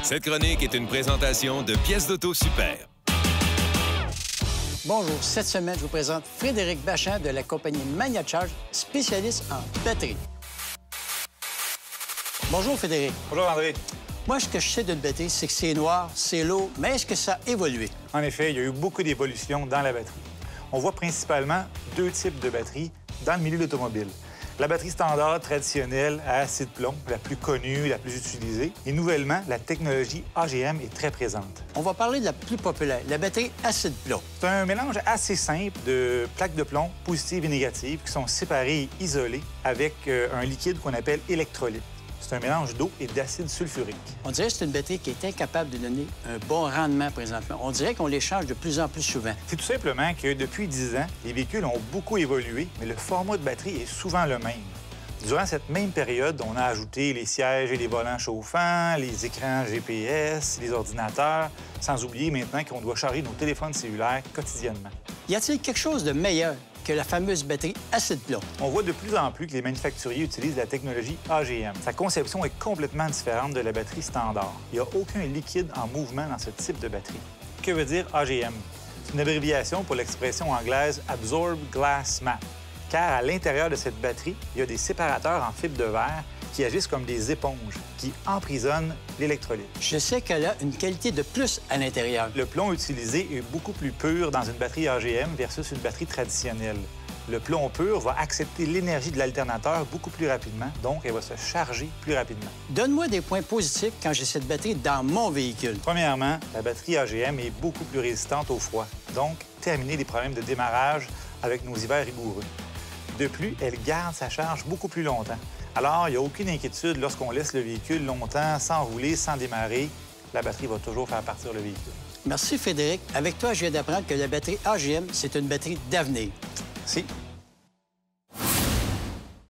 Cette chronique est une présentation de Pièces d'Auto Super. Bonjour, cette semaine, je vous présente Frédéric Bachand de la compagnie Magnacharge, spécialiste en batterie. Bonjour, Frédéric. Bonjour, André. Moi, ce que je sais d'une batterie, c'est que c'est noir, c'est lourd, mais est-ce que ça a évolué? En effet, il y a eu beaucoup d'évolutions dans la batterie. On voit principalement deux types de batteries dans le milieu de l'automobile. La batterie standard traditionnelle à acide plomb, la plus connue, la plus utilisée. Et nouvellement, la technologie AGM est très présente. On va parler de la plus populaire, la batterie acide plomb. C'est un mélange assez simple de plaques de plomb positives et négatives qui sont séparées et isolées avec un liquide qu'on appelle électrolyte. C'est un mélange d'eau et d'acide sulfurique. On dirait que c'est une batterie qui est incapable de donner un bon rendement présentement. On dirait qu'on les change de plus en plus souvent. C'est tout simplement que depuis 10 ans, les véhicules ont beaucoup évolué, mais le format de batterie est souvent le même. Durant cette même période, on a ajouté les sièges et les volants chauffants, les écrans GPS, les ordinateurs, sans oublier maintenant qu'on doit charger nos téléphones cellulaires quotidiennement. Y a-t-il quelque chose de meilleur que la fameuse batterie acide plomb? On voit de plus en plus que les manufacturiers utilisent la technologie AGM. Sa conception est complètement différente de la batterie standard. Il n'y a aucun liquide en mouvement dans ce type de batterie. Que veut dire AGM? C'est une abréviation pour l'expression anglaise Absorb Glass Mat, car à l'intérieur de cette batterie, il y a des séparateurs en fibre de verre qui agissent comme des éponges, qui emprisonnent l'électrolyte. Je sais qu'elle a une qualité de plus à l'intérieur. Le plomb utilisé est beaucoup plus pur dans une batterie AGM versus une batterie traditionnelle. Le plomb pur va accepter l'énergie de l'alternateur beaucoup plus rapidement, donc elle va se charger plus rapidement. Donne-moi des points positifs quand j'ai cette batterie dans mon véhicule. Premièrement, la batterie AGM est beaucoup plus résistante au froid, donc terminer les problèmes de démarrage avec nos hivers rigoureux. De plus, elle garde sa charge beaucoup plus longtemps. Alors, il n'y a aucune inquiétude lorsqu'on laisse le véhicule longtemps sans rouler, sans démarrer. La batterie va toujours faire partir le véhicule. Merci, Frédéric. Avec toi, je viens d'apprendre que la batterie AGM, c'est une batterie d'avenir. Merci.